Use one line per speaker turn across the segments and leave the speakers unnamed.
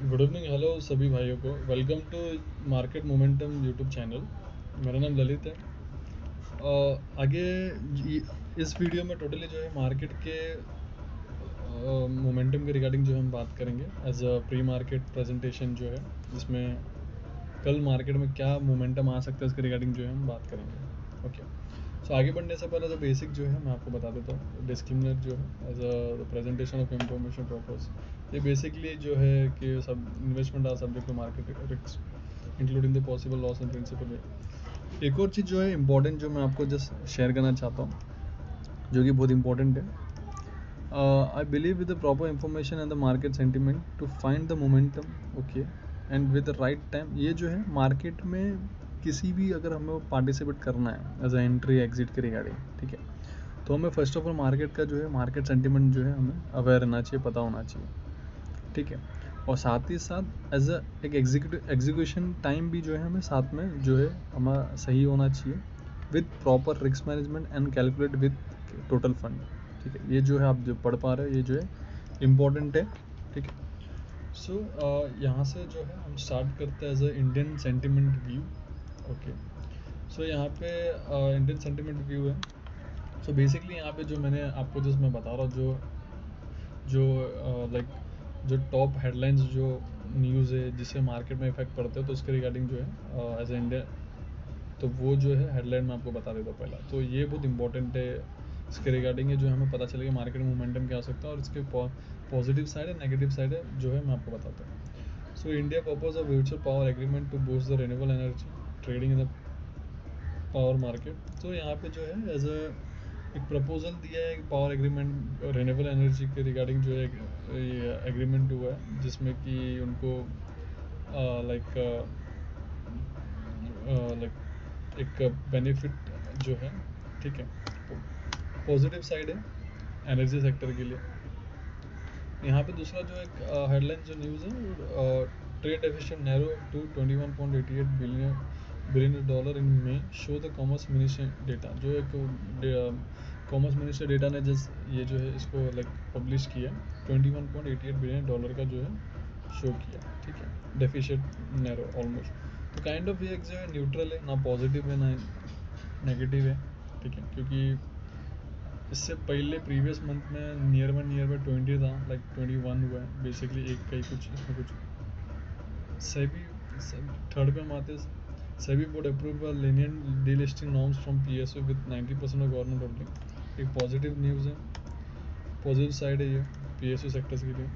Good evening, hello सभी भाइयों को। Welcome to market momentum YouTube channel. मेरा नाम ललित है। आगे इस वीडियो में टोटली जो है मार्केट के मोमेंटम के रिगार्डिंग जो हम बात करेंगे as a pre market presentation जो है, जिसमें कल मार्केट में क्या मोमेंटम आ सकता है इसके रिगार्डिंग जो है हम बात करेंगे। ओके, सो आगे बढ़ने से पहले जो बेसिक जो है मैं आपको बता देता हूँ। डिस्क्लेमर जो है as a presentation of information purpose, ये बेसिकली जो है कि सब investment are subject to market risk including the possible loss and principal. एक और चीज़ जो है इम्पोर्टेंट, जो मैं आपको जस्ट शेयर करना चाहता हूँ, जो कि बहुत इंपॉर्टेंट है। I believe with the proper information and the market sentiment to find the momentum, okay, and with the right time, ये जो है मार्केट में किसी भी अगर हमें पार्टिसिपेट करना है एज अ एंट्री एग्जिट के रिगार्डिंग, ठीक है, तो हमें फर्स्ट ऑफ ऑल मार्केट का जो है मार्केट सेंटिमेंट जो है हमें अवेयर रहना चाहिए, पता होना चाहिए, ठीक है। और साथ ही साथ एज अ एक एग्जीक्यूशन टाइम भी जो है हमें साथ में जो है हमारा सही होना चाहिए with proper risk management and calculate with total fund, ठीक है। ये जो है आप जो पढ़ पा रहे हो ये जो है इम्पोर्टेंट है, ठीक है। सो यहाँ से जो है हम स्टार्ट करते हैं as a Indian sentiment view. Okay, so यहाँ पे इंडियन सेंटिमेंट व्यू है। सो बेसिकली यहाँ पे जो मैंने आपको जस्ट मैं बता रहा हूँ, जो जो लाइक जो टॉप हेडलाइंस जो न्यूज़ है जिससे मार्केट में इफेक्ट पड़ते हैं, तो उसके रिगार्डिंग जो है एज ए इंडिया, तो वो जो है हेडलाइन मैं आपको बता देता हूँ पहला। तो ये बहुत इंपॉर्टेंट है, इसके रिगार्डिंग है जो हमें पता चलेगा मार्केट में मोमेंटम क्या हो सकता है और इसके पॉजिटिव साइड है, नेगेटिव साइड है, जो है मैं आपको बताता हूँ। So India purpose of mutual power agreement to boost the renewable energy trading in the power market. तो यहाँ पे जो है एज अ एक प्रपोजल दिया है, पावर एग्रीमेंट रिन्यूएबल एनर्जी के रिगार्डिंग जो है ये एग्रीमेंट हुआ है, जिसमें कि उनको लाइक लाइक एक बेनिफिट जो है, ठीक है, पॉजिटिव साइड है एनर्जी सेक्टर के लिए। यहाँ पे दूसरा जो एक हेडलाइन जो न्यूज़ है, trade deficit narrow to 21.88 billion dollar in May show the commerce ministry data. जो एक कॉमर्स मिनिस्ट्री डेटा ने जस्ट ये जो है इसको लाइक पब्लिश किया, 21.88 बिलियन डॉलर का जो है शो किया, ठीक है, डेफिसिट नैरो ऑलमोस्ट। तो काइंड ऑफ ये जो है न्यूट्रल है, ना पॉजिटिव है ना नेगेटिव है, ठीक है, क्योंकि इससे पहले प्रीवियस मंथ में नियर बाय 20 था, लाइक 21 हुआ है बेसिकली, एक का ही कुछ इसमें कुछ सेबी थर्ड पे हम आते हैं। SEBI board approve lenient delisting norms from PSU with 90% of government holding. एक पॉजिटिव न्यूज़ है, पॉजिटिव साइड है ये PSU सेक्टर्स के लिए।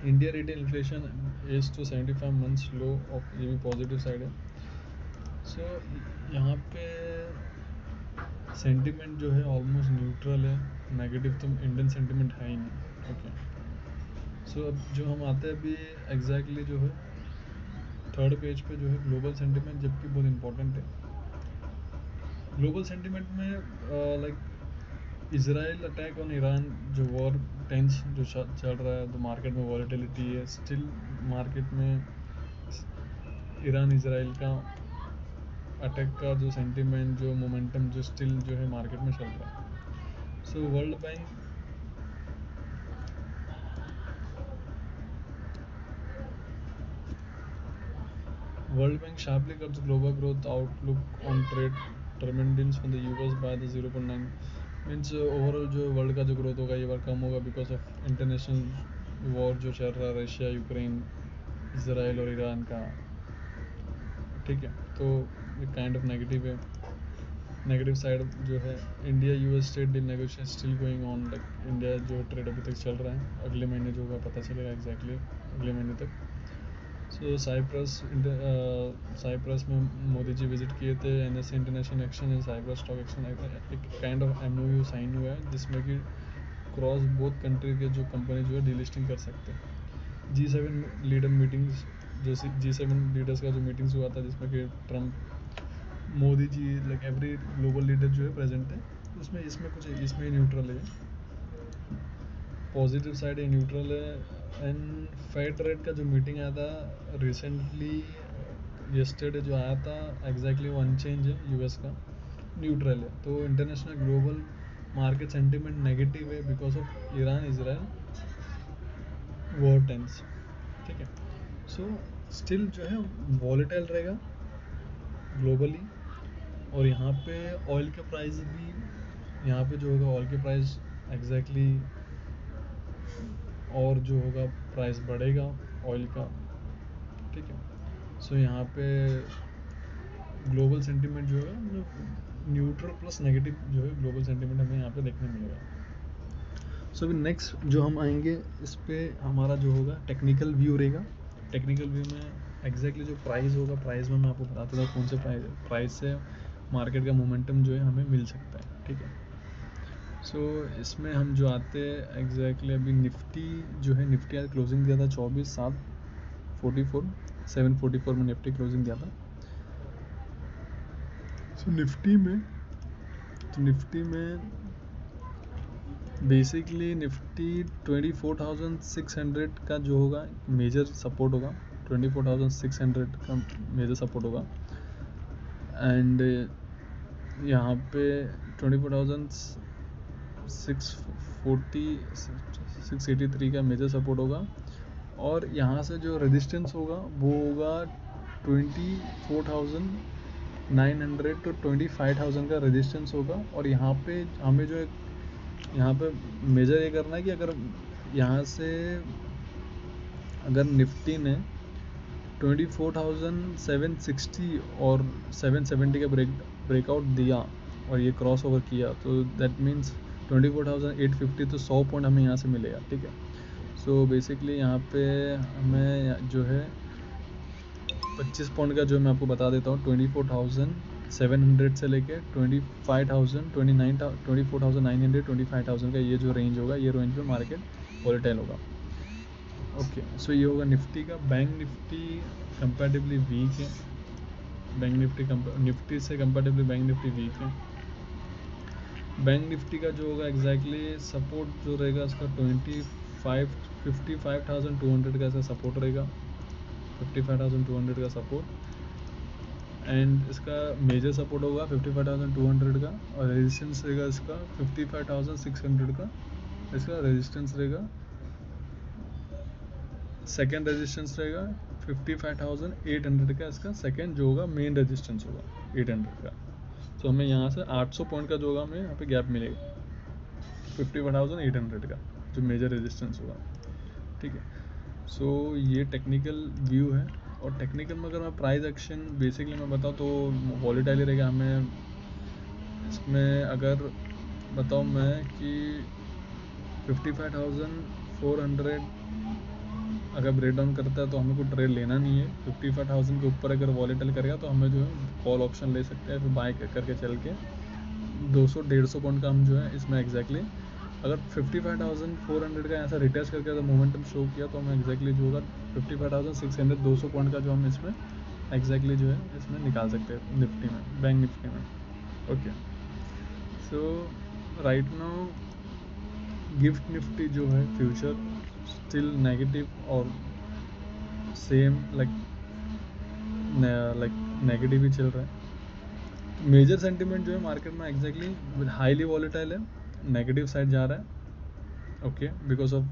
India retail inflation eases to 75 months low of, ये भी पॉजिटिव साइड है। सो यहाँ पे सेंटिमेंट जो है ऑलमोस्ट न्यूट्रल है, नेगेटिव तो इंडियन सेंटिमेंट है ही नहीं। ओके, सो अब जो हम आते हैं अभी एग्जैक्टली जो है थर्ड पेज पे जो है ग्लोबल सेंटिमेंट, जबकि बहुत इंपॉर्टेंट है ग्लोबल सेंटिमेंट में। Like Israel attack on Iran, जो वॉर टेंस जो चल रहा है, तो मार्केट में वॉलेटिलिटी है स्टिल। मार्केट में ईरान इसराइल का अटैक का जो सेंटिमेंट, जो मोमेंटम जो स्टिल जो है मार्केट में चल रहा है। सो World Bank sharply cuts global growth outlook on trade tremendous from the US by the 0.9, means overall जो वर्ल्ड का जो ग्रोथ होगा ये बार कम होगा बिकॉज ऑफ इंटरनेशनल वॉर जो चल रहा है, रशिया यूक्रेन इसराइल और ईरान का, ठीक है। तो ये काइंड ऑफ नेगेटिव है। नेगेटिव साइड जो है India US trade deal negotiation still going on, like India जो ट्रेड अभी तक चल रहा है, अगले महीने जो होगा पता चलेगा एग्जैक्टली अगले महीने तक। सो साइप्रस में मोदी जी विजिट किए थे, NSE international action and Cyprus stock action एक काइंड ऑफ MOU साइन हुआ है, जिसमें कि क्रॉस बोथ कंट्री के जो कंपनी जो है डीलिस्टिंग कर सकते हैं। G7 लीडर मीटिंग्स, जो G7 लीडर्स का जो मीटिंग्स हुआ था, जिसमें कि Trump, Modi ji, like every global leader जो है प्रेजेंट है, उसमें इसमें कुछ इसमें न्यूट्रल है, पॉजिटिव साइड है, न्यूट्रल है। एंड फेड रेट का जो मीटिंग आया था रिसेंटली येस्टरडे जो आया था, एग्जैक्टली वो अनचेंज है, यूएस का न्यूट्रल है। तो international global market sentiment negative है because of Iran Israel war tense. ठीक है। सो स्टिल जो है वॉलेटाइल रहेगा ग्लोबली, और यहाँ पे ऑयल के प्राइस भी, यहाँ पे जो होगा ऑयल के प्राइस एग्जैक्टली और जो होगा प्राइस बढ़ेगा ऑयल का, ठीक है। सो यहाँ पे ग्लोबल सेंटीमेंट जो है न्यूट्रल प्लस नेगेटिव जो है ग्लोबल सेंटीमेंट हमें यहाँ पे देखने मिलेगा। सो अभी नेक्स्ट जो हम आएंगे इस पे हमारा जो होगा टेक्निकल व्यू रहेगा। टेक्निकल व्यू में एग्जैक्टली जो प्राइस होगा, प्राइस में मैं आपको बताता था कौन से प्राइस से मार्केट का मोमेंटम जो है हमें मिल सकता है, ठीक है। सो इसमें हम जो आते हैं एग्जैक्टली अभी निफ्टी जो है, निफ्टी आज क्लोजिंग दिया था 744 में निफ्टी क्लोजिंग दिया था। सो निफ्टी में बेसिकली निफ्टी 24,600 का जो होगा मेजर सपोर्ट होगा, 24,600 का मेजर सपोर्ट होगा। एंड यहाँ पे 24,683 का मेजर सपोर्ट होगा, और यहाँ से जो रेजिस्टेंस होगा वो होगा 24,900 to 25,000 का रेजिस्टेंस होगा। और यहाँ पे हमें जो यहाँ पे मेजर ये करना है कि अगर यहाँ से अगर निफ्टी ने 24,760 और 770 का ब्रेकआउट दिया और ये क्रॉस ओवर किया, तो दैट मीन्स 24,850, तो 100 पॉइंट हमें यहाँ से मिलेगा, ठीक है। सो बेसिकली यहाँ पे हमें जो है 25 पॉइंट का जो मैं आपको बता देता हूँ, 24,700 से लेके 25,000, 24,900, 25,000 का ये जो रेंज होगा, ये रेंज में मार्केट वॉलेटाइल होगा। ओके, सो ये होगा निफ्टी का। बैंक निफ्टी कंपैरेटिवली वीक है, बैंक निफ्टी से कंपैरेटिवली बैंक निफ्टी वीक है। बैंक निफ्टी का जो होगा एग्जैक्टली सपोर्ट जो रहेगा इसका 55,200 का ऐसा सपोर्ट रहेगा, 55,200 का सपोर्ट। एंड इसका मेजर सपोर्ट होगा 55,200 का, और रेजिस्टेंस रहेगा इसका 55,600 का, इसका रेजिस्टेंस रहेगा। सेकेंड रेजिस्टेंस रहेगा 55,800 का, इसका सेकेंड जो होगा मेन रेजिस्टेंस होगा 800 का। तो हमें यहाँ से 800 पॉइंट का जो होगा हमें यहाँ पे गैप मिलेगा 55,800 का जो मेजर रेजिस्टेंस होगा, ठीक है। सो ये टेक्निकल व्यू है। और टेक्निकल में अगर मैं प्राइस एक्शन बेसिकली मैं बताऊँ तो वॉलेटाइल रहेगा। हमें इसमें अगर बताऊँ मैं कि 55,400 अगर ब्रेक डाउन करता है तो हमें कोई ट्रेड लेना नहीं है। 55,000 के ऊपर अगर वॉलेटाइल करेगा तो हमें जो है कॉल ऑप्शन ले सकते हैं, फिर बाय करके चल के 200-150 पॉइंट का हम जो है इसमें एग्जैक्टली अगर 55,400 का ऐसा रिटेस्ट करके अगर मोमेंटम शो किया तो हमें एग्जैक्टली जो होगा 55,600, 200 पॉइंट का जो हम इसमें एग्जैक्टली जो है इसमें निकाल सकते हैं निफ्टी में, बैंक निफ्टी में। Okay, so right now gift Nifty जो है फ्यूचर स्टिल नेगेटिव और सेम लाइक नेगेटिव ही चल रहा है। मेजर सेंटीमेंट जो है मार्केट में एग्जैक्टली हाईली वॉलेटाइल है, नेगेटिव साइड जा रहा है। Okay, because of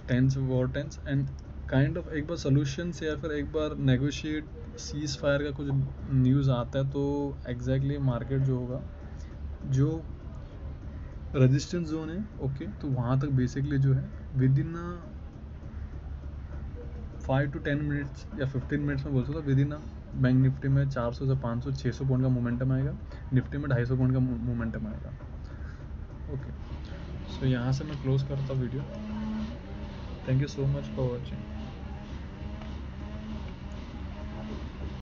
tense war tense and kind of एक बार सोल्यूशंस या फिर एक बार नेगोशिएट सीज फायर का कुछ न्यूज़ आता है तो एग्जैक्टली मार्केट जो होगा जो रेजिस्टेंस जोन है, ओके, तो वहाँ तक बेसिकली जो है विद इन 5 to 10 मिनट्स या 15 मिनट्स में बोल सकता हूँ विद इन बैंक निफ्टी में 400 से 500 600 पॉइंट का मोमेंटम आएगा, निफ्टी में 250 पॉइंट का मोमेंटम आएगा। ओके, सो यहाँ से मैं क्लोज करता हूँ video. Thank you so much for watching.